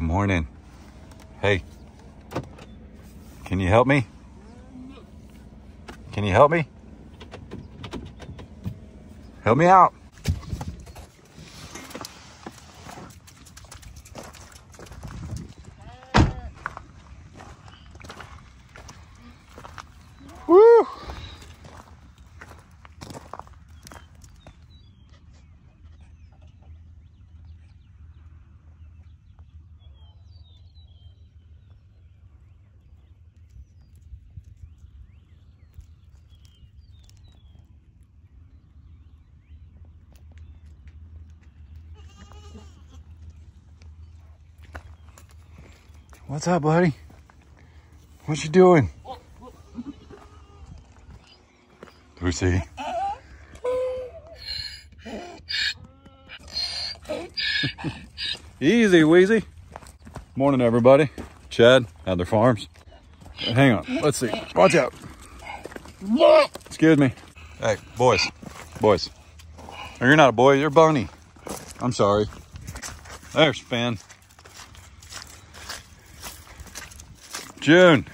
Good morning. Hey, can you help me? Can you help me? Help me out. Woo! What's up, buddy? What you doing? Lucy. Easy, Wheezy. Morning, everybody. Chad, Adler Farms. Hang on, let's see. Watch out. Excuse me. Hey, boys. Boys. No, you're not a boy, you're Bunny. I'm sorry. There's Finn. June,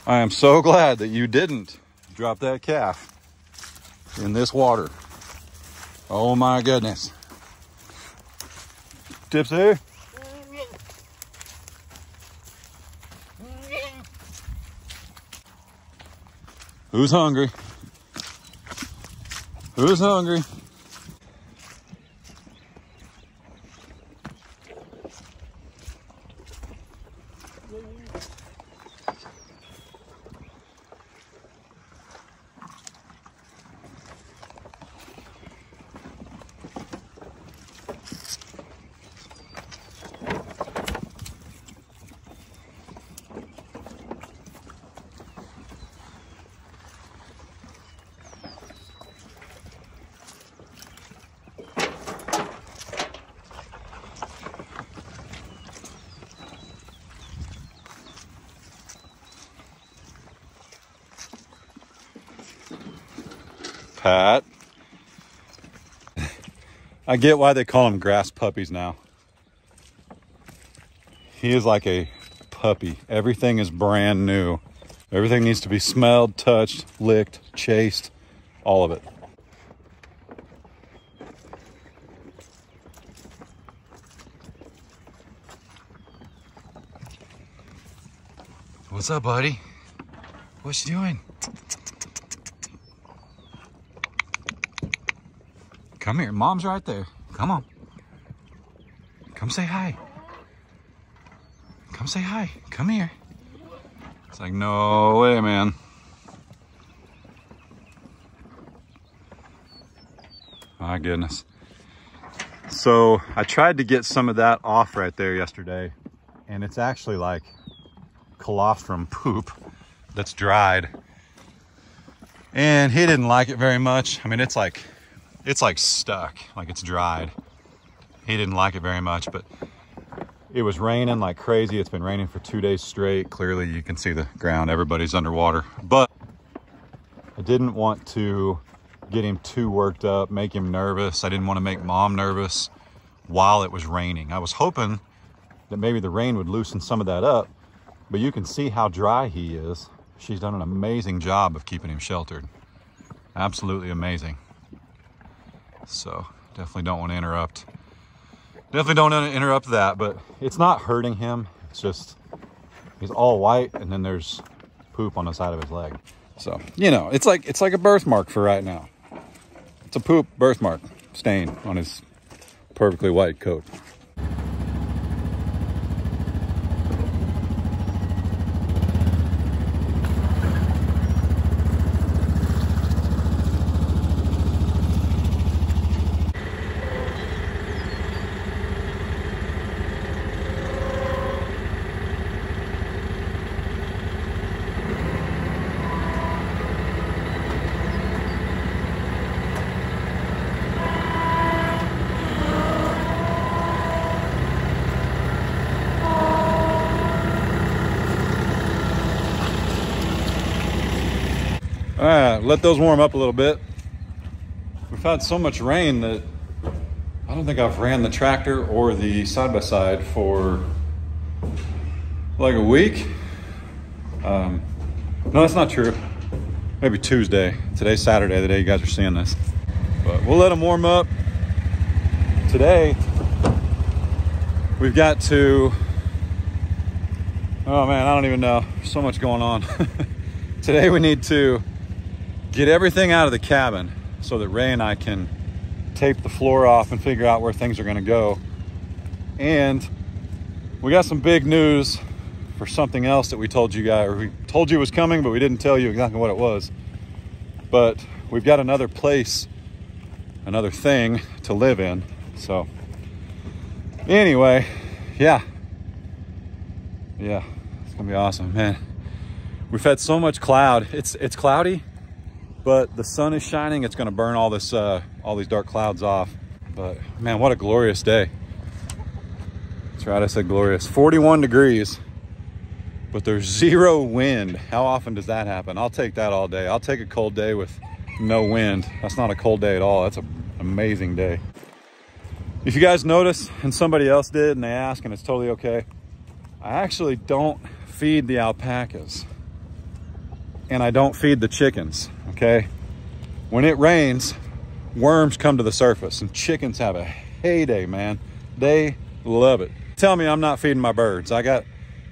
I am so glad that you didn't drop that calf in this water. Oh my goodness. Tipsy? Who's hungry? Who's hungry? Pat. I get why they call him grass puppies now. He is like a puppy. Everything is brand new. Everything needs to be smelled, touched, licked, chased, all of it. What's up, buddy? What you doing? Come here, mom's right there. Come on. Come say hi. Come say hi. Come here. It's like, no way, man. My goodness. So I tried to get some of that off right there yesterday, and it's actually like colostrum poop that's dried. And he didn't like it very much. I mean, it's like stuck, like it's dried. He didn't like it very much, but it was raining like crazy. It's been raining for 2 days straight. Clearly you can see the ground, everybody's underwater. But I didn't want to get him too worked up, make him nervous. I didn't want to make mom nervous while it was raining. I was hoping that maybe the rain would loosen some of that up, but you can see how dry he is. She's done an amazing job of keeping him sheltered. Absolutely amazing. So definitely don't want to interrupt. Definitely don't want to interrupt that, but it's not hurting him. It's just, he's all white and then there's poop on the side of his leg. So, you know, it's like a birthmark for right now. It's a poop birthmark stain on his perfectly white coat. All right, let those warm up a little bit. We've had so much rain that I don't think I've ran the tractor or the side-by-side for like a week. No, that's not true. Maybe Tuesday. Today's Saturday, the day you guys are seeing this. But we'll let them warm up. Today, we've got to, oh man, I don't even know. There's so much going on. Today we need to get everything out of the cabin so that Ray and I can tape the floor off and figure out where things are gonna go. And we got some big news for something else that we told you guys, or we told you was coming, but we didn't tell you exactly what it was. But we've got another place, another thing to live in. So anyway, yeah, it's gonna be awesome, man. We've had so much cloud. It's cloudy, but the sun is shining. It's gonna burn all these dark clouds off. But man, what a glorious day. That's right, I said glorious. 41 degrees, but there's 0 wind. How often does that happen? I'll take that all day. I'll take a cold day with no wind. That's not a cold day at all. That's an amazing day. If you guys notice, and somebody else did, and they ask, and it's totally okay, I actually don't feed the alpacas, and I don't feed the chickens, okay? When it rains, worms come to the surface, and chickens have a heyday, man. They love it. Tell me I'm not feeding my birds. I got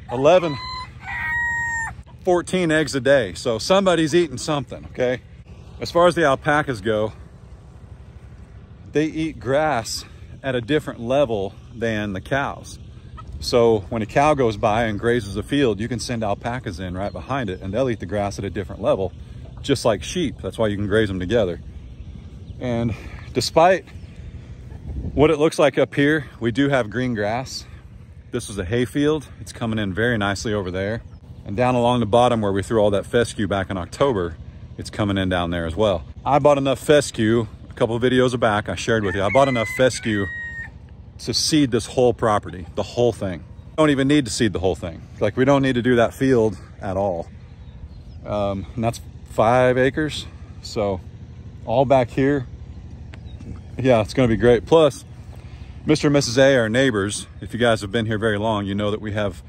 11, 14 eggs a day, so somebody's eating something, okay? As far as the alpacas go, they eat grass at a different level than the cows. So when a cow goes by and grazes a field, you can send alpacas in right behind it and they'll eat the grass at a different level, just like sheep. That's why you can graze them together. And despite what it looks like up here, we do have green grass. This is a hay field. It's coming in very nicely over there. And down along the bottom where we threw all that fescue back in October, it's coming in down there as well. I bought enough fescue, a couple of videos back, I shared with you. I bought enough fescue to seed this whole property, the whole thing. Don't even need to seed the whole thing. Like, we don't need to do that field at all. And that's 5 acres. So all back here, yeah, it's gonna be great. Plus, Mr. and Mrs. A, our neighbors, if you guys have been here very long, you know that we have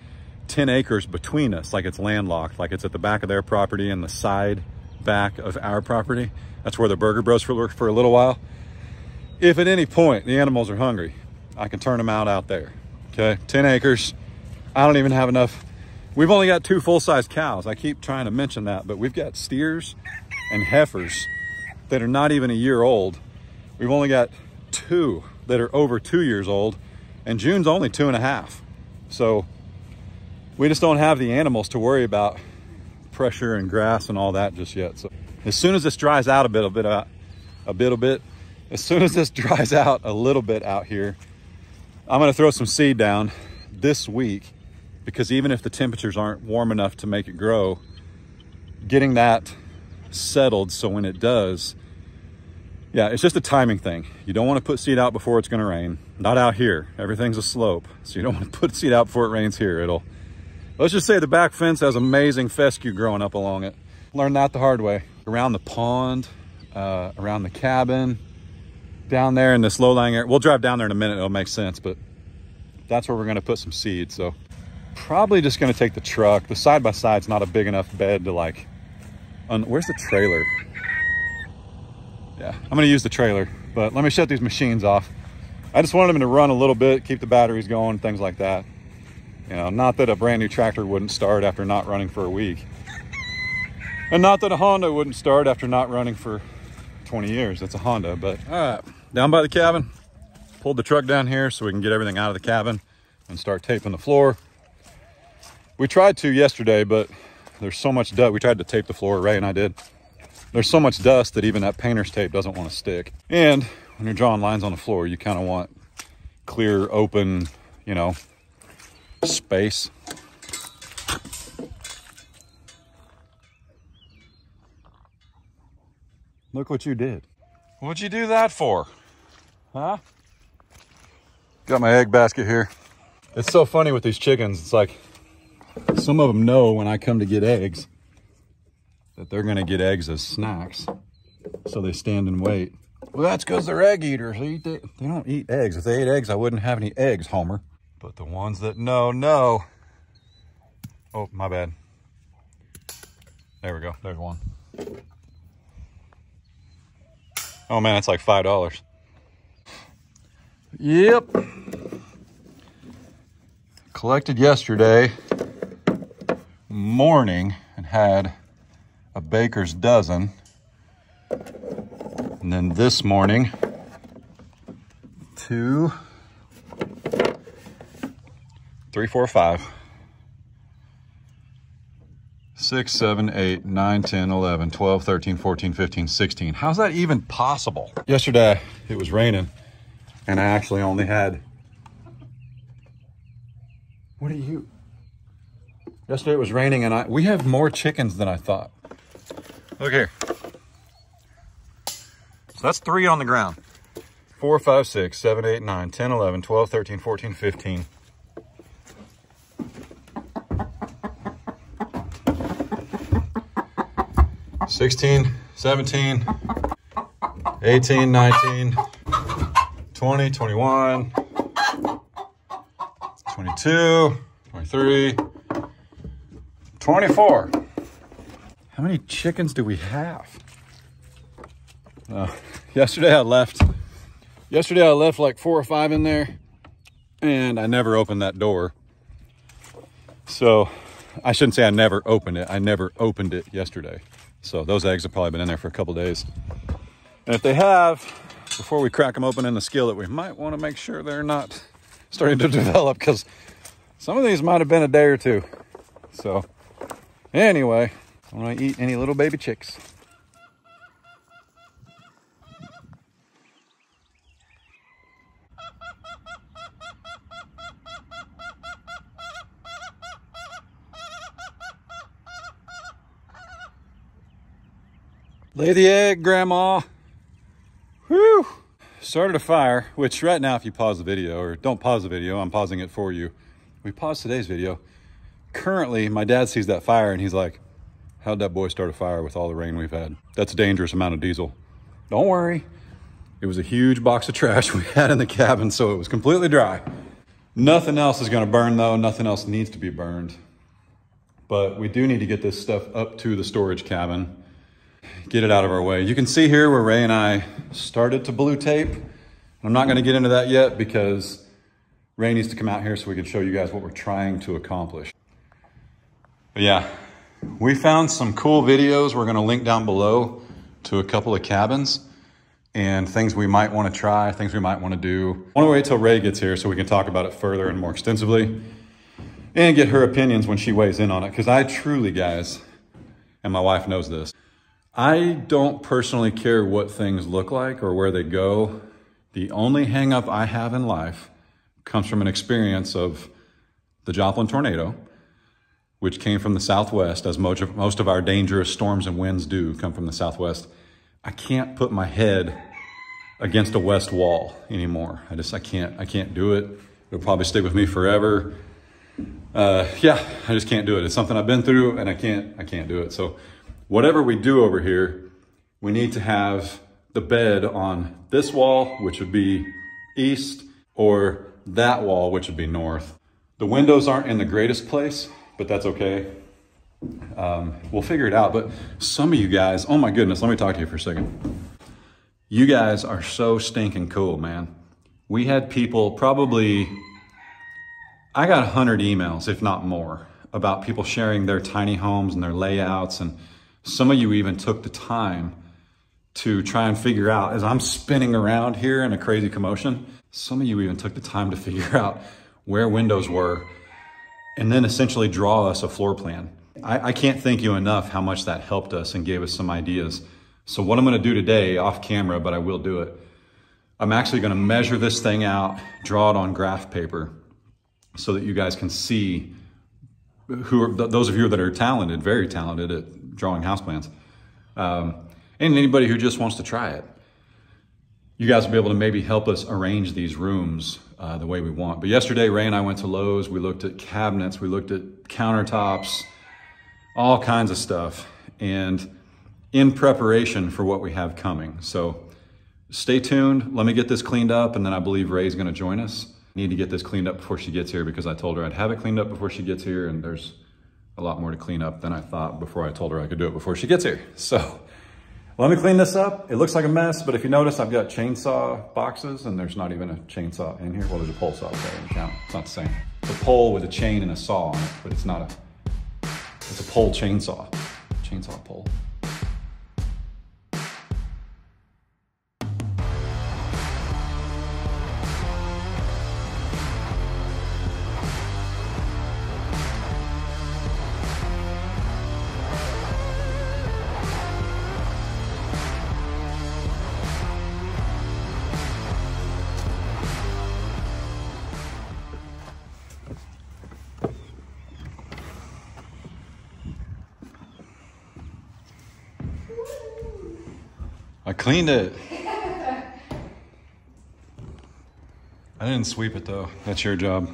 10 acres between us, like it's landlocked, like it's at the back of their property and the side back of our property. That's where the Burger Bros for a little while. If at any point the animals are hungry, I can turn them out there, okay? 10 acres, I don't even have enough. We've only got 2 full-size cows. I keep trying to mention that, but we've got steers and heifers that are not even a year old. We've only got 2 that are over 2 years old, and June's only 2.5. So we just don't have the animals to worry about pressure and grass and all that just yet. So as soon as this dries out as soon as this dries out a little bit out here, I'm gonna throw some seed down this week, because even if the temperatures aren't warm enough to make it grow, getting that settled so when it does, yeah, it's just a timing thing. You don't want to put seed out before it's going to rain. Not out here. Everything's a slope. So you don't want to put seed out before it rains here. Let's just say the back fence has amazing fescue growing up along it. Learned that the hard way. Around the pond, around the cabin, down there in this low-lying area. We'll drive down there in a minute. It'll make sense, but that's where we're going to put some seed. So probably just going to take the truck. The side-by-side's not a big enough bed to like, where's the trailer? Yeah, I'm gonna use the trailer, but let me shut these machines off. I just wanted them to run a little bit, keep the batteries going, things like that. You know, not that a brand new tractor wouldn't start after not running for a week. And not that a Honda wouldn't start after not running for 20 years. It's a Honda, but all right. Down by the cabin, pulled the truck down here so we can get everything out of the cabin and start taping the floor. We tried to yesterday, but there's so much dust. We tried to tape the floor, Ray and I did. There's so much dust that even that painter's tape doesn't want to stick. And when you're drawing lines on the floor, you kind of want clear, open, you know, space. Look what you did. What'd you do that for? Huh? Got my egg basket here. It's so funny with these chickens. It's like some of them know when I come to get eggs that they're gonna get eggs as snacks. So they stand and wait. Well, that's because they're egg eaters. They don't eat eggs. If they ate eggs, I wouldn't have any eggs, Homer. But the ones that know. Oh, my bad. There we go. There's one. Oh man, it's like $5. Yep. Collected yesterday morning and had a baker's dozen. And then this morning, 2, 3, 4, 5, 6, 7, 8, 9, 10, 11, 12, 13, 14, 15, 16. How's that even possible? Yesterday, it was raining, and I actually only had... What are you... Yesterday it was raining, and we have more chickens than I thought. Look here. So that's 3 on the ground. 4, 5, 6, 7, 8, 9, 10, 11, 12, 13, 14, 15. 16, 17, 18, 19, 20, 21, 22, 23, 24. How many chickens do we have? Yesterday I left like 4 or 5 in there, and I never opened that door. So I shouldn't say I never opened it. I never opened it yesterday. So those eggs have probably been in there for a couple days. And if they have, before we crack them open in the skillet, we might want to make sure they're not starting to develop, because some of these might have been a day or 2. So anyway, I don't want to eat any little baby chicks. Lay the egg, Grandma. Whew. Started a fire, which right now, if you pause the video, or don't pause the video, I'm pausing it for you. We paused today's video. Currently, my dad sees that fire and he's like, how'd that boy start a fire with all the rain we've had? That's a dangerous amount of diesel. Don't worry. It was a huge box of trash we had in the cabin, so it was completely dry. Nothing else is gonna burn though. Nothing else needs to be burned. But we do need to get this stuff up to the storage cabin. Get it out of our way. You can see here where Ray and I started to blue tape. I'm not going to get into that yet because Ray needs to come out here so we can show you guys what we're trying to accomplish. But yeah, we found some cool videos we're going to link down below to a couple of cabins and things we might want to try, things we might want to do. I want to wait till Ray gets here so we can talk about it further and more extensively and get her opinions when she weighs in on it. Because I truly, guys, and my wife knows this, I don't personally care what things look like or where they go. The only hang up I have in life comes from an experience of the Joplin tornado, which came from the Southwest, as most of our dangerous storms and winds do come from the Southwest. I can't put my head against a west wall anymore. I can't do it. It'll probably stick with me forever. Yeah, I just can't do it. It's something I've been through and I can't do it. So whatever we do over here, we need to have the bed on this wall, which would be east, or that wall, which would be north. The windows aren't in the greatest place, but that's okay. We'll figure it out. But some of you guys, oh my goodness, let me talk to you for a second. You guys are so stinking cool, man. We had people probably, I got 100 emails, if not more, about people sharing their tiny homes and their layouts, and some of you even took the time to try and figure out, as I'm spinning around here in a crazy commotion, some of you even took the time to figure out where windows were and then essentially draw us a floor plan. I can't thank you enough how much that helped us and gave us some ideas. So what I'm gonna do today, off camera, but I will do it, I'm actually gonna measure this thing out, draw it on graph paper so that you guys can see those of you that are talented, very talented at drawing house plans, and anybody who just wants to try it. You guys will be able to maybe help us arrange these rooms the way we want. But yesterday, Ray and I went to Lowe's. We looked at cabinets, we looked at countertops, all kinds of stuff, and in preparation for what we have coming. So stay tuned. Let me get this cleaned up, and then I believe Ray's gonna join us. Need to get this cleaned up before she gets here because I told her I'd have it cleaned up before she gets here, and there's a lot more to clean up than I thought before I told her I could do it before she gets here. So let me clean this up. It looks like a mess, but if you notice, I've got chainsaw boxes and there's not even a chainsaw in here. Well, there's a pole saw, okay, in count. It's not the same. It's a pole with a chain and a saw on it, but it's not it's a pole chainsaw. Chainsaw pole. I cleaned it. I didn't sweep it though. That's your job.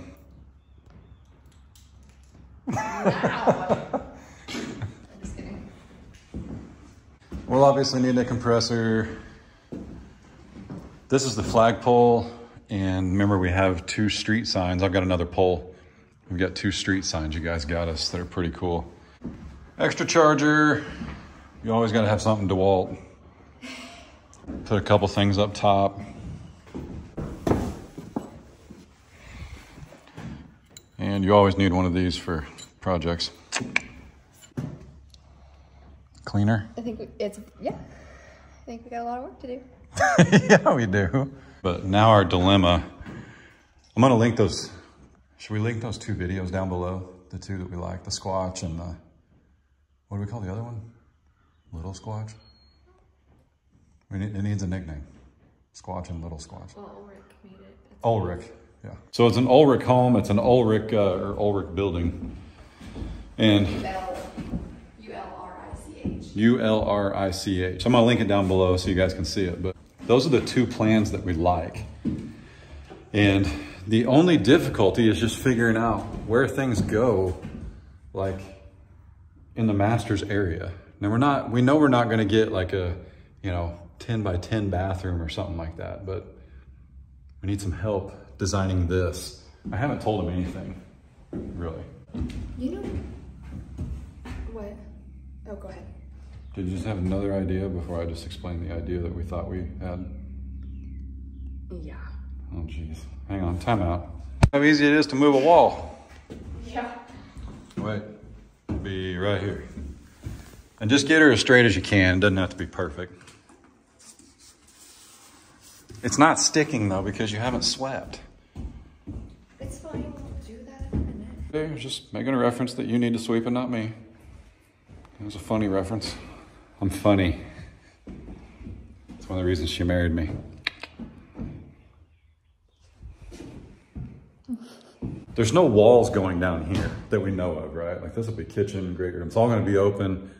No. I'm just kidding. We'll obviously need a compressor. This is the flagpole, and remember we have 2 street signs. I've got another pole. We've got 2 street signs you guys got us. They're pretty cool. Extra charger. You always gotta have something DeWalt. Put a couple things up top. And you always need one of these for projects. Cleaner? I think yeah. I think we got a lot of work to do. Yeah, we do. But now our dilemma, I'm gonna link those, should we link those 2 videos down below? The 2 that we like, the Squatch and the, what do we call the other one? Little Squatch? It needs a nickname. Squatch and Little Squatch. Well, Ulrich made it. Ulrich, yeah. So it's an Ulrich home. It's an Ulrich or Ulrich building. And U-L-R-I-C-H. U-L-R-I-C-H. I'm gonna link it down below so you guys can see it. But those are the 2 plans that we like. And the only difficulty is just figuring out where things go, like in the master's area. Now we know we're not gonna get like a, 10 by 10 bathroom or something like that, but we need some help designing this. I haven't told him anything, really. You know what? Oh, go ahead. Did you just have another idea before I just explained the idea that we thought we had? Yeah. Oh, geez. Hang on, time out. How easy it is to move a wall. Yeah. Wait, be right here. And just get her as straight as you can. Doesn't have to be perfect. It's not sticking though because you haven't swept. It's fine. We'll do that in a minute. Okay, just making a reference that you need to sweep and not me. It was a funny reference. I'm funny. It's one of the reasons she married me. There's no walls going down here that we know of, right? Like this will be kitchen, great room. It's all gonna be open.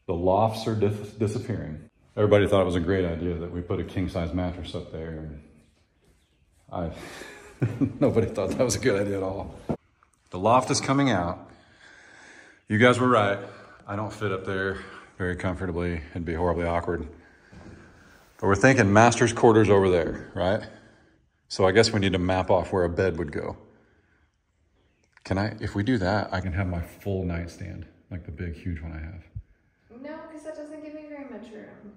The lofts are disappearing. Everybody thought it was a great idea that we put a king-size mattress up there. And nobody thought that was a good idea at all. The loft is coming out. You guys were right. I don't fit up there very comfortably. It'd be horribly awkward. But we're thinking master's quarters over there, right? So I guess we need to map off where a bed would go. If we do that, I can have my full nightstand, like the big, huge one I have. No, because that doesn't give me very much room.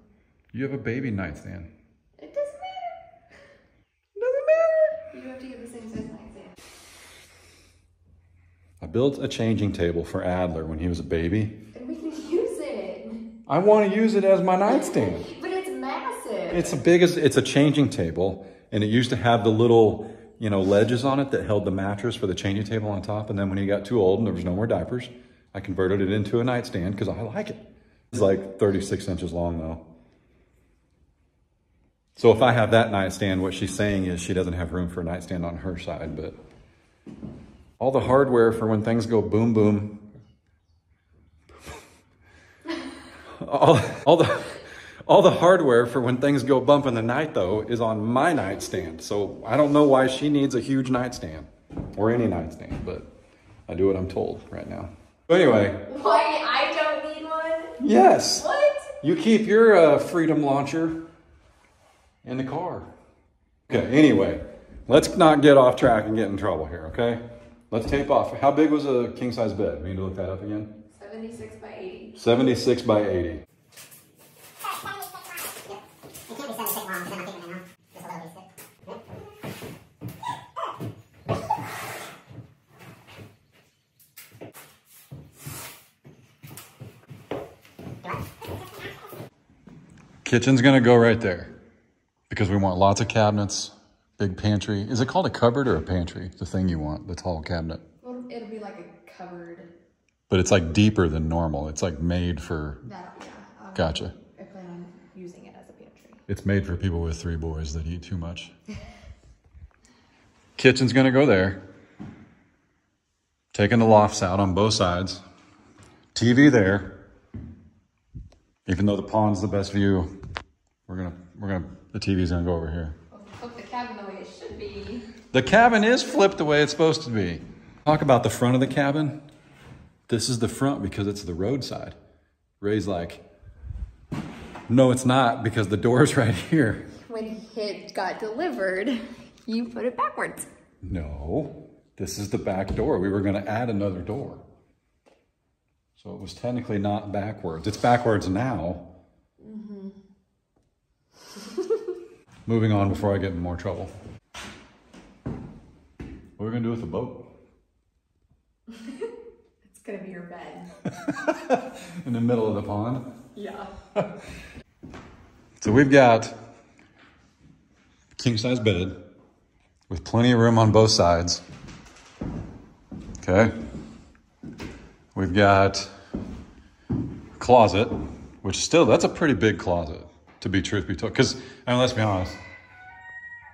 You have a baby nightstand. It doesn't matter. Doesn't matter. You have to get the same size nightstand. I built a changing table for Adler when he was a baby. And we can use it. I want to use it as my nightstand. But it's massive. It's a changing table, and it used to have the little, ledges on it that held the mattress for the changing table on top. And then when he got too old and there was no more diapers, I converted it into a nightstand because I like it. It's like 36 inches long though. So if I have that nightstand, what she's saying is she doesn't have room for a nightstand on her side, but all the hardware for when things go boom, boom. all the hardware for when things go bump in the night though is on my nightstand. So I don't know why she needs a huge nightstand or any nightstand, but I do what I'm told right now. So anyway. Why, I don't need one? Yes. What? You keep your freedom launcher. in the car. Okay, anyway, let's not get off track and get in trouble here, okay? Let's tape off. How big was a king size bed? We need to look that up again. 76 by 80. 76 by 80. Kitchen's gonna go right there because we want lots of cabinets, big pantry. Is it called a cupboard or a pantry? The thing you want, the tall cabinet. Well, it'll be like a cupboard. But it's like deeper than normal. It's like made for, That, yeah. Gotcha. I plan on using it as a pantry. It's made for people with 3 boys that eat too much. Kitchen's gonna go there. Taking the lofts out on both sides. TV there. Even though the pond's the best view, the TV's gonna go over here. Flip the cabin the way it should be. The cabin is flipped the way it's supposed to be. Talk about the front of the cabin. This is the front because it's the roadside. Ray's like, no, it's not because the door's right here. When it got delivered, you put it backwards. No, this is the back door. We were gonna add another door. So it was technically not backwards. It's backwards now. Mm-hmm. Moving on before I get in more trouble. What are we gonna do with the boat? It's gonna be your bed. In the middle of the pond? Yeah. So we've got king size bed with plenty of room on both sides. Okay. We've got closet, which still, that's a pretty big closet, to be truth be told. Because, I mean, let's be honest,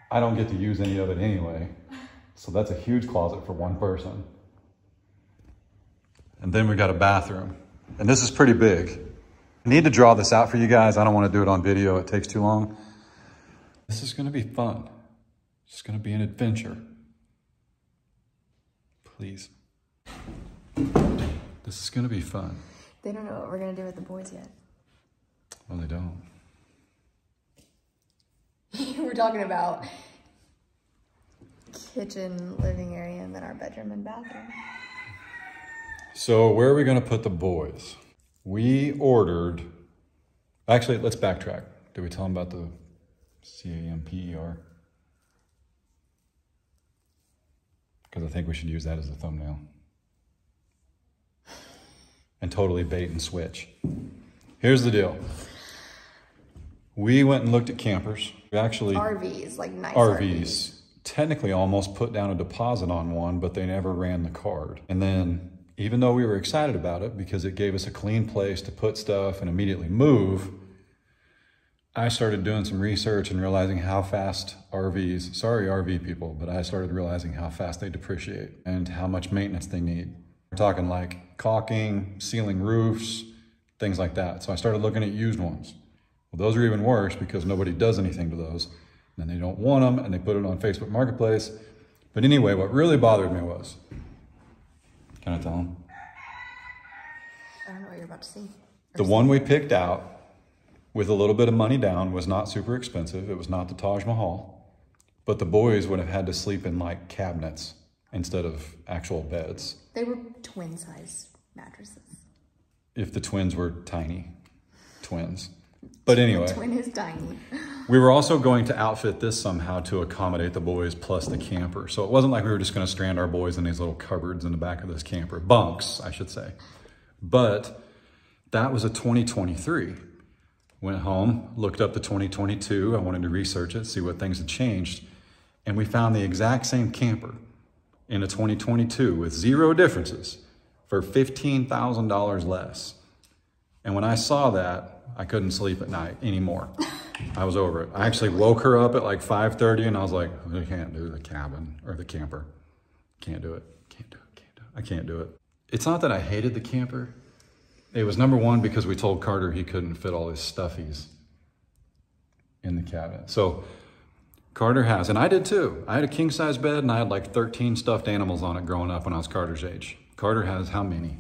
I don't get to use any of it anyway. So that's a huge closet for one person. And then we've got a bathroom. And this is pretty big. I need to draw this out for you guys. I don't want to do it on video. It takes too long. This is going to be fun. It's going to be an adventure. Please. This is going to be fun. They don't know what we're gonna do with the boys yet. Well, they don't. We're talking about kitchen, living area, and then our bedroom and bathroom. So where are we going to put the boys? We ordered, actually, let's backtrack. Did we tell them about the CAMPER? Because I think we should use that as a thumbnail. And totally bait and switch. Here's the deal. We went and looked at campers. We actually... RVs, like nice RVs. Technically almost put down a deposit on one, but they never ran the card. And then, even though we were excited about it because it gave us a clean place to put stuff and immediately move, I started doing some research and realizing how fast RVs, sorry RV people, but I started realizing how fast they depreciate and how much maintenance they need. We're talking like caulking, sealing roofs, things like that. So I started looking at used ones. Well, those are even worse because nobody does anything to those. And they don't want them and they put it on Facebook Marketplace. But anyway, what really bothered me was, can I tell them? I don't know what you're about to see. The one we picked out with a little bit of money down was not super expensive. It was not the Taj Mahal, but the boys would have had to sleep in like cabinets instead of actual beds. They were twin size mattresses. If the twins were tiny twins. But anyway. The twin is tiny. We were also going to outfit this somehow to accommodate the boys plus the camper. So it wasn't like we were just going to strand our boys in these little cupboards in the back of this camper. Bunks, I should say. But that was a 2023. Went home, looked up the 2022. I wanted to research it, see what things had changed. And we found the exact same camper in a 2022 with 0 differences for $15,000 less. And when I saw that, I couldn't sleep at night anymore. I was over it. I actually woke her up at like 5:30 and I was like, I can't do the cabin or the camper. Can't do it. Can't do it. Can't do it. I can't do it. It's not that I hated the camper. It was number one because we told Carter he couldn't fit all his stuffies in the cabinet. So Carter has, and I did too. I had a king size bed and I had like 13 stuffed animals on it growing up when I was Carter's age. Carter has how many?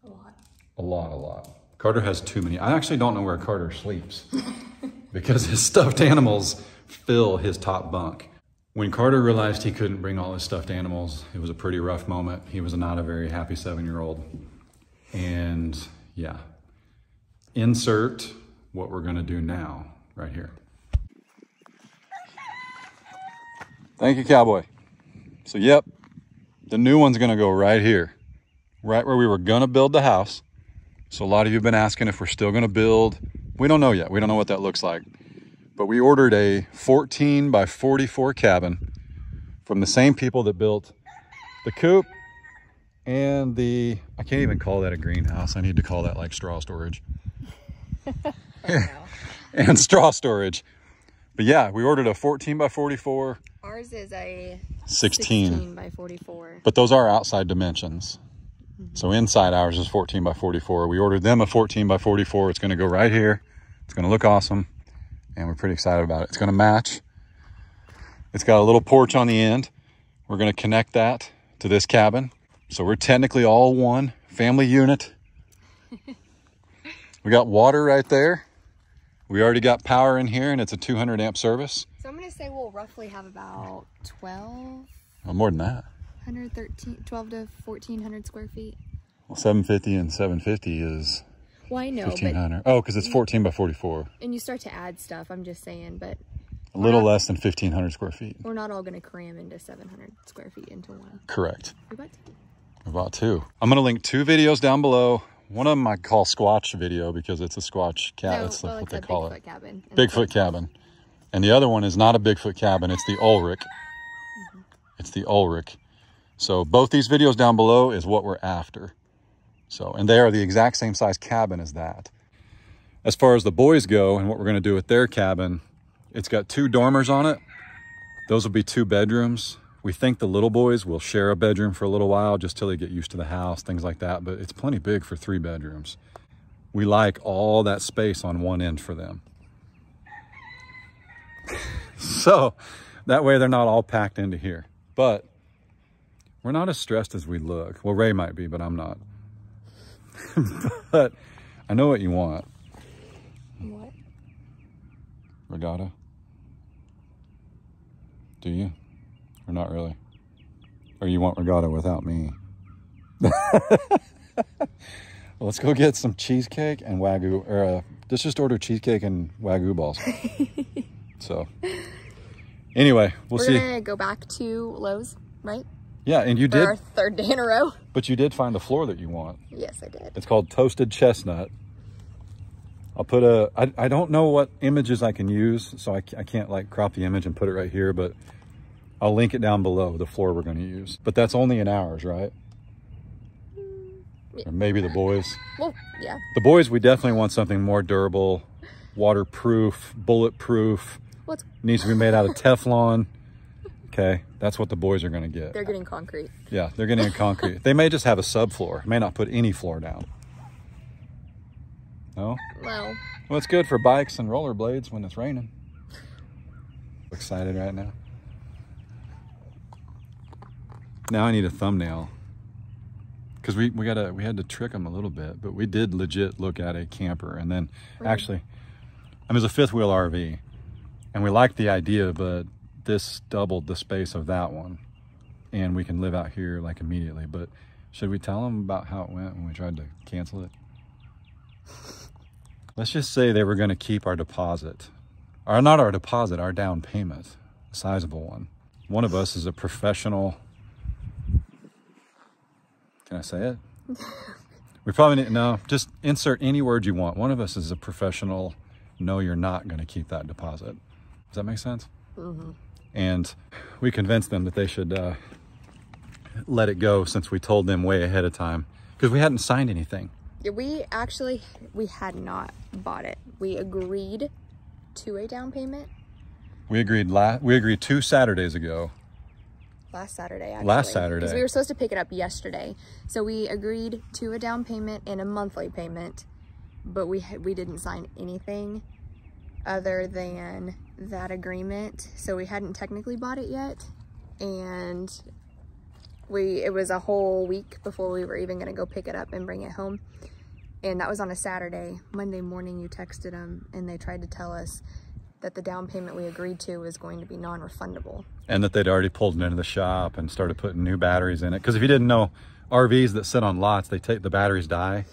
A lot. A lot. Carter has too many. I actually don't know where Carter sleeps. because his stuffed animals fill his top bunk. When Carter realized he couldn't bring all his stuffed animals, it was a pretty rough moment. He was not a very happy 7-year-old. And yeah, insert what we're gonna do now, right here. Thank you, cowboy. So yep, the new one's gonna go right here, right where we were gonna build the house. So a lot of you have been asking if we're still gonna build. We don't know yet, we don't know what that looks like. But we ordered a 14 by 44 cabin from the same people that built the coop and the, I can't even call that a greenhouse. I need to call that like straw storage. And straw storage. But yeah, we ordered a 14 by 44. Ours is a 16 by 44. But those are outside dimensions. So inside ours is 14 by 44. We ordered them a 14 by 44. It's gonna go right here. It's gonna look awesome. And we're pretty excited about it. It's gonna match. It's got a little porch on the end. We're gonna connect that to this cabin. So we're technically all one family unit. We got water right there. We already got power in here and it's a 200 amp service. So I'm gonna say we'll roughly have about 12. Well, more than that. 12 to 1,400 square feet. Well, 750 and 750 is well, I know, 1,500. Oh, because it's 14 by 44. And you start to add stuff, I'm just saying, but a little less than 1,500 square feet. We're not all gonna cram into 700 square feet into one. Correct. We bought two. We bought two. I'm gonna link 2 videos down below. One of them I call Squatch video because it's a Squatch cabin. That's what they call it. Cabin. Bigfoot cabin. And the other one is not a Bigfoot cabin. It's the Ulrich. It's the Ulrich. So both these videos down below is what we're after. So, and they are the exact same size cabin as that. As far as the boys go and what we're gonna do with their cabin, it's got 2 dormers on it. Those will be 2 bedrooms. We think the little boys will share a bedroom for a little while just till they get used to the house, things like that, but it's plenty big for 3 bedrooms. We like all that space on one end for them. So that way they're not all packed into here. But we're not as stressed as we look. Well, Ray might be, but I'm not. But I know what you want. What? Regatta? Do you? Or not really? Or you want regatta without me? Well, let's go get some cheesecake and Wagyu, or let's just order cheesecake and Wagyu balls. So, anyway, we're see. We're gonna go back to Lowe's, right? Yeah, and you For did. our 3rd day in a row. But you did find the floor that you want. Yes, I did. It's called Toasted Chestnut. I'll put a, I don't know what images I can use, so I can't like crop the image and put it right here, but I'll link it down below, the floor we're going to use. But that's only in ours, right? Yeah. Or maybe the boys. Well, yeah. The boys, we definitely want something more durable, waterproof, bulletproof. What's Needs to be made out of Teflon. Okay, that's what the boys are going to get. They're getting concrete. Yeah, they're getting a concrete. They may just have a subfloor. May not put any floor down. No? Well, It's good for bikes and rollerblades when it's raining. Excited right now. Now I need a thumbnail. Because we had to trick them a little bit, but we did legit look at a camper. And then actually, I mean, it was a 5th wheel RV. And we liked the idea, but this doubled the space of that one. And we can live out here like immediately. But should we tell them about how it went when we tried to cancel it? Let's just say they were going to keep our deposit. Or not our deposit, our down payment. A sizable one. One of us is a professional. Can I say it? We probably need, no, just insert any word you want. One of us is a professional. No, you're not going to keep that deposit. Does that make sense? mm-hmm. And we convinced them that they should let it go since we told them way ahead of time. Because we hadn't signed anything. Yeah, we had not bought it. We agreed to a down payment. We agreed 2 Saturdays ago. Last Saturday, actually. Last Saturday. Because we were supposed to pick it up yesterday. So we agreed to a down payment and a monthly payment. But we didn't sign anything other than that agreement. So we hadn't technically bought it yet. And it was a whole week before we were even going to go pick it up and bring it home. And that was on a Saturday. Monday morning you texted them and they tried to tell us that the down payment we agreed to was going to be non-refundable. And that they'd already pulled it into the shop and started putting new batteries in it. Because if you didn't know, RVs that sit on lots, they take the batteries die.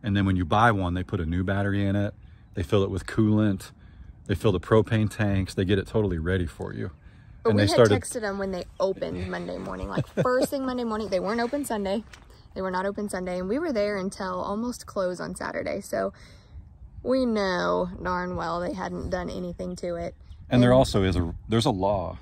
And then when you buy one, they put a new battery in it. They fill it with coolant. They fill the propane tanks. They get it totally ready for you. But and we they had started texted them when they opened Monday morning, like first thing Monday morning. They weren't open Sunday. They were not open Sunday. And we were there until almost close on Saturday. So we know darn well they hadn't done anything to it. And there also is there's a law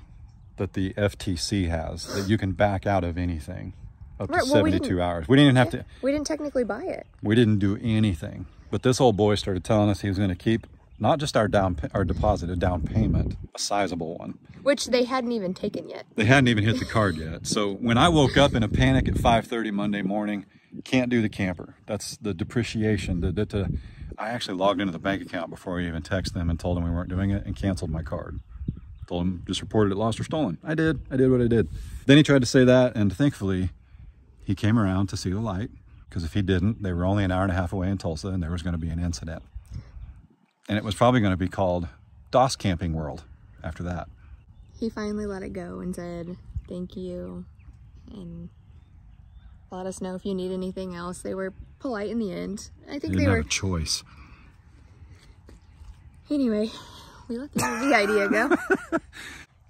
that the FTC has that you can back out of anything up to 72 hours. We didn't even have to. We didn't technically buy it. We didn't do anything. But this old boy started telling us he was going to keep not just our deposit, a down payment, a sizable one. Which they hadn't even taken yet. They hadn't even hit the card yet. So when I woke up in a panic at 5:30 Monday morning, can't do the camper. That's the depreciation. I actually logged into the bank account before I even texted them and told them we weren't doing it and canceled my card. Told them, just reported it lost or stolen. I did what I did. Then he tried to say that, and thankfully he came around to see the light, because if he didn't, they were only an hour and a half away in Tulsa and there was going to be an incident. And it was probably going to be called DOS Camping World after that. He finally let it go and said, thank you, and let us know if you need anything else. They were polite in the end. I think they were a choice. Anyway, we let the idea go.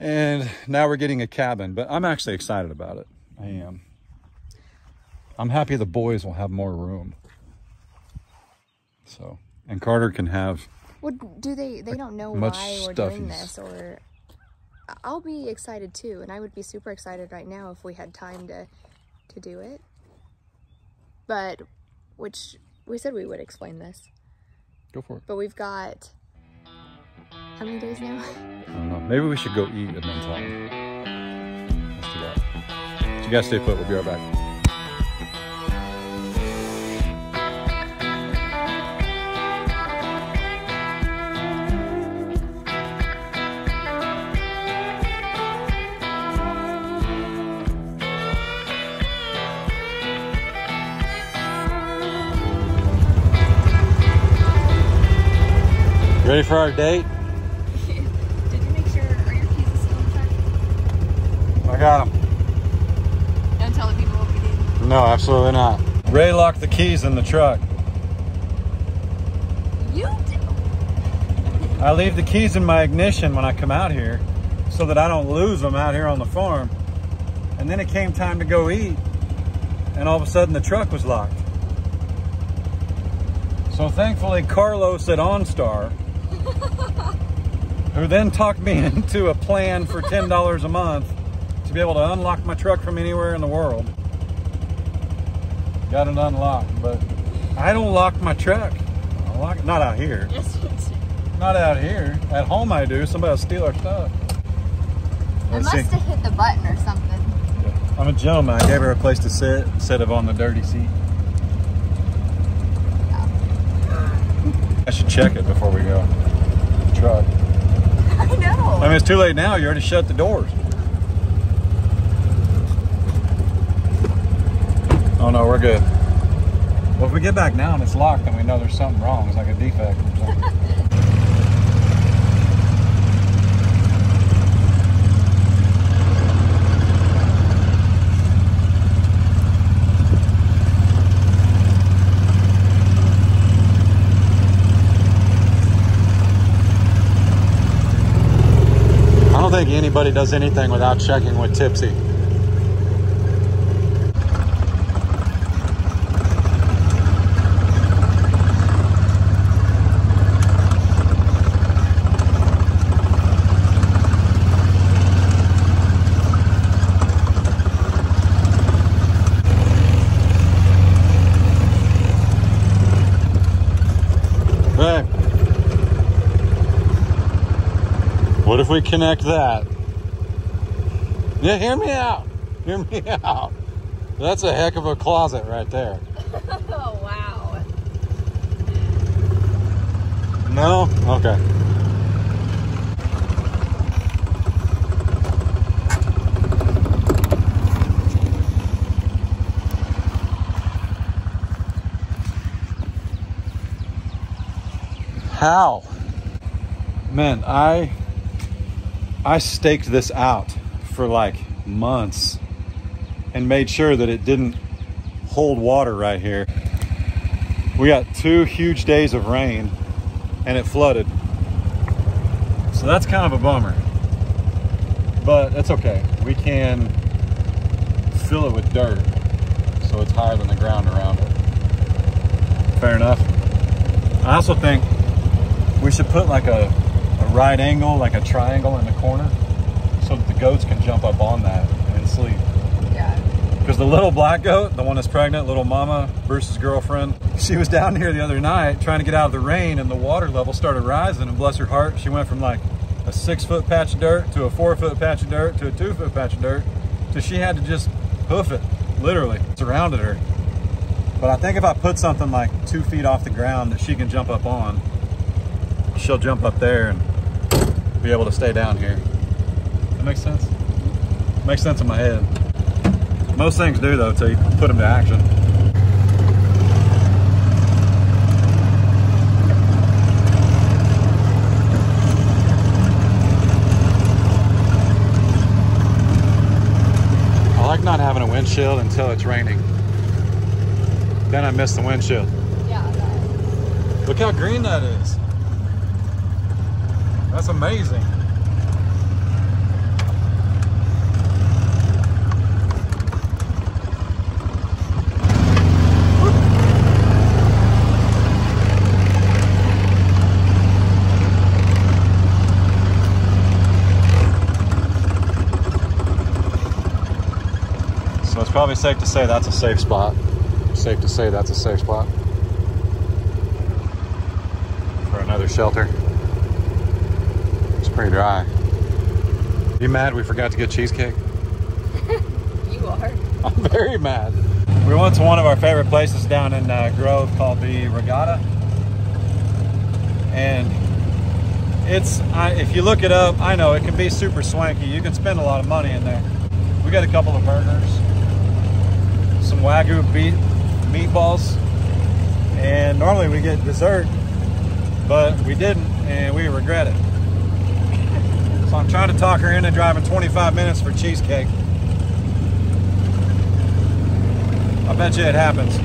And now we're getting a cabin, but I'm actually excited about it. I am. I'm happy the boys will have more room. So, and Carter can have. Well, they don't know why we're doing this, or I'll be excited too, and I would be super excited right now if we had time to do it. But, which we said we would explain this. Go for it. But we've got, how many days now? I don't know. Maybe we should go eat and then talk. Let's do that. So you guys stay put. We'll be right back. Ready for our date? Did you make sure, are your keys still in the truck? I got them. Don't tell the people what we did. No, absolutely not. Ray locked the keys in the truck. You do? I leave the keys in my ignition when I come out here so that I don't lose them out here on the farm. And then it came time to go eat, and all of a sudden the truck was locked. So thankfully Carlos at OnStar, who then talked me into a plan for $10 a month to be able to unlock my truck from anywhere in the world. Got it unlocked, but I don't lock my truck. I lock it, not out here. Yes, you do. Not out here. At home I do. Somebody will steal our stuff. I must have hit the button or something. I'm a gentleman. I gave her a place to sit instead of on the dirty seat. I should check it before we go. The truck. I know. I mean, it's too late now. You already shut the doors. Oh no, we're good. Well, if we get back now and it's locked, then we know there's something wrong. It's like a defect or something. I don't think anybody does anything without checking with Tipsy. Hey. What if we connect that? Yeah, hear me out. Hear me out. That's a heck of a closet right there. Oh, wow. No? Okay. cow. Man, I staked this out for like months and made sure that it didn't hold water right here. We got 2 huge days of rain and it flooded. So that's kind of a bummer, but that's okay. We can fill it with dirt so it's higher than the ground around it. Fair enough. I also think we should put like a right angle, like a triangle in the corner so that the goats can jump up on that and sleep. Yeah. Because the little black goat, the one that's pregnant, little mama versus girlfriend, she was down here the other night trying to get out of the rain and the water level started rising, and bless her heart, she went from like a 6-foot patch of dirt to a 4-foot patch of dirt to a 2-foot patch of dirt. So she had to just hoof it, literally, surrounded her. But I think if I put something like 2 feet off the ground that she can jump up on, she'll jump up there and be able to stay down here. That makes sense? Makes sense in my head. Most things do though, till you put them to action. I like not having a windshield until it's raining. Then I miss the windshield. Yeah, Look how green that is. That's amazing. So it's probably safe to say that's a safe spot. Safe to say that's a safe spot for another shelter. It's pretty dry. You mad we forgot to get cheesecake? You are. I'm very mad. We went to one of our favorite places down in Grove called the Regatta. And if you look it up, I know it can be super swanky. You can spend a lot of money in there. We got a couple of burgers, some Wagyu beef meatballs, and normally we get dessert, but we didn't, and we regret it. So I'm trying to talk her into driving 25 minutes for cheesecake. I bet you it happens.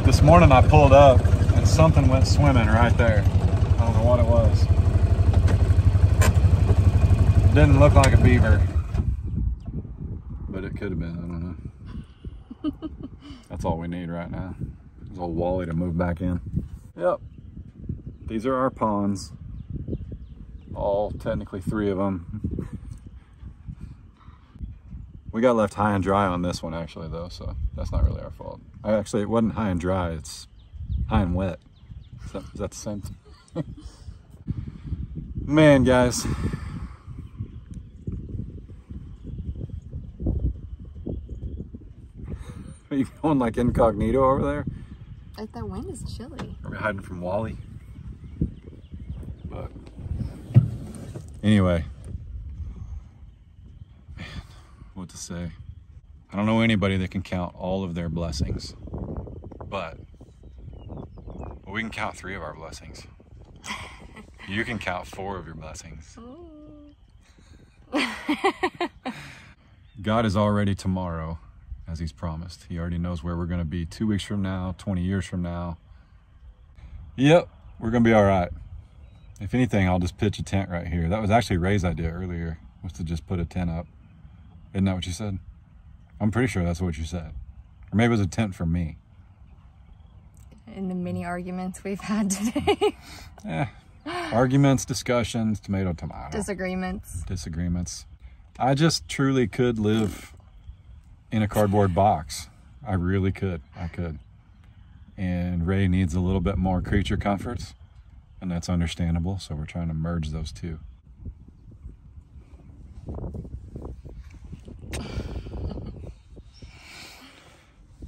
This morning I pulled up and something went swimming right there. I don't know what it was. It didn't look like a beaver, but it could have been, I don't know. That's all we need right now. There's old Wally to move back in. Yep. These are our ponds. All technically 3 of them. We got left high and dry on this one actually though, so that's not really our fault. Actually, it wasn't high and dry, it's high and wet. Is that the same thing? Man, guys. Are you going like incognito over there? Like that wind is chilly. Are we hiding from Wally? But anyway, man, what to say? I don't know anybody that can count all of their blessings, but we can count 3 of our blessings. You can count 4 of your blessings. God is already tomorrow, as he's promised. He already knows where we're going to be 2 weeks from now, 20 years from now. Yep, we're going to be all right. If anything, I'll just pitch a tent right here. That was actually Ray's idea earlier, was to just put a tent up. Isn't that what you said? I'm pretty sure that's what you said. Or maybe it was a tent for me. In the many arguments we've had today. Yeah. Arguments, discussions, tomato. Disagreements. I just truly could live in a cardboard box. I really could. I could. And Ray needs a little bit more creature comforts, and that's understandable, so we're trying to merge those 2.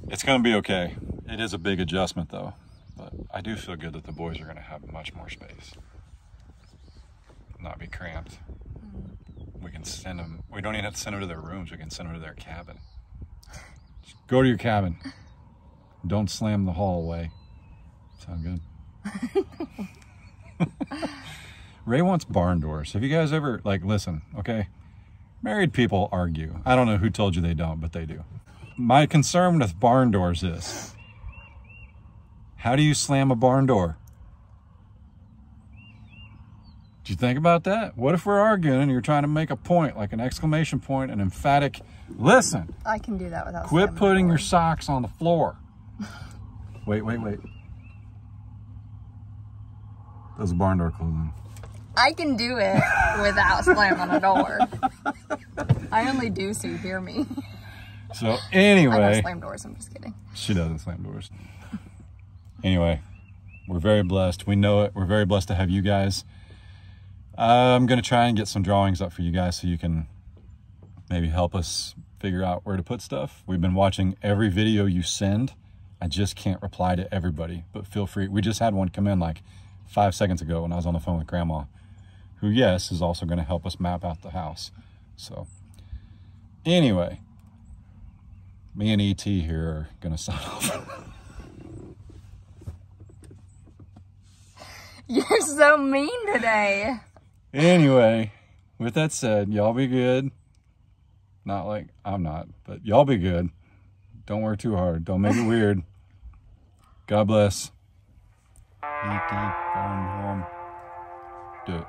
It's going to be okay. It is a big adjustment though, but I do feel good that the boys are going to have much more space, not be cramped. We can send them, we don't even have to send them to their rooms, we can send them to their cabin. Just go to your cabin. Don't slam the hallway. Sound good? Ray wants barn doors. Have you guys ever, like, listen, okay? Married people argue. I don't know who told you they don't, but they do. My concern with barn doors is, how do you slam a barn door? Did you think about that? What if we're arguing and you're trying to make a point, like an exclamation point, an emphatic, listen. I can do that without Quit putting your socks on the floor. Wait. There's a barn door closing. I can do it without slamming a door. I only do so you hear me. So anyway. I don't slam doors, I'm just kidding. She doesn't slam doors. Anyway, we're very blessed. We know it. We're very blessed to have you guys. I'm going to try and get some drawings up for you guys so you can maybe help us figure out where to put stuff. We've been watching every video you send. I just can't reply to everybody, but feel free. We just had one come in like 5 seconds ago when I was on the phone with Grandma, who, yes, is also going to help us map out the house. So anyway, me and ET here are going to sign off. You're so mean today. Anyway, with that said, y'all be good. Not like I'm not, but y'all be good. Don't work too hard. Don't make it weird. God bless. E.T. Farm Home. Do it.